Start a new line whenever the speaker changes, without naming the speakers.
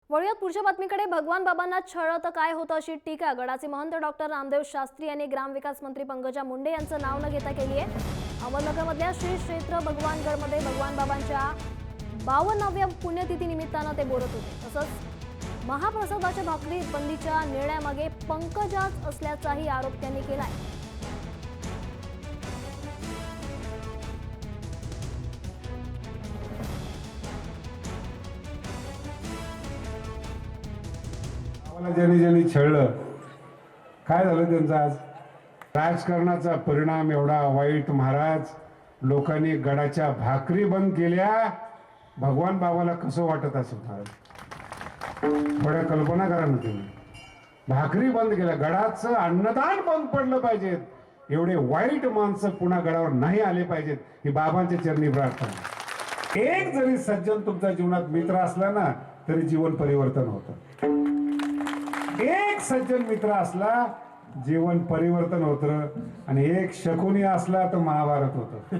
वळूयात पुढच्या बातमीकडे। भगवान बाबांना छळ तर काय होतं अशी टीका गडाचे महंत डॉक्टर रामदेव शास्त्री यांनी ग्रामविकास मंत्री पंकजा मुंडे यांचं नाव न घेता केली आहे। अहमदनगरमधल्या श्री क्षेत्र भगवानगडमध्ये भगवान बाबांच्या 52व्या पुण्यतिथी निमित्तानं ते बोलत होते। तसंच महाप्रसादाच्या भाकरी बंदीच्या निर्णयामागे पंकजाच असल्याचाही आरोप त्यांनी केलाय।
ज्यांनी छळलं काय झालं त्यांचं आज राजकारणाचा परिणाम एवढा वाईट। महाराज लोकांनी गडाच्या भाकरी बंद केल्या, भगवान बाबाला कसं वाटत असेल महाराज, थोड्या कल्पना करा ना तुम्ही। भाकरी बंद केल्या, गडाचं अन्नदान बंद पडलं पाहिजे, एवढे वाईट माणसं पुन्हा गडावर नाही आले पाहिजेत ही बाबांच्या चरणी प्रार्थना। एक जरी सज्जन तुमच्या जीवनात मित्र असला ना तरी जीवन परिवर्तन होतं। एक सज्जन मित्र असला जीवन परिवर्तन होतं आणि एक शकुनी असला तर महाभारत होतं।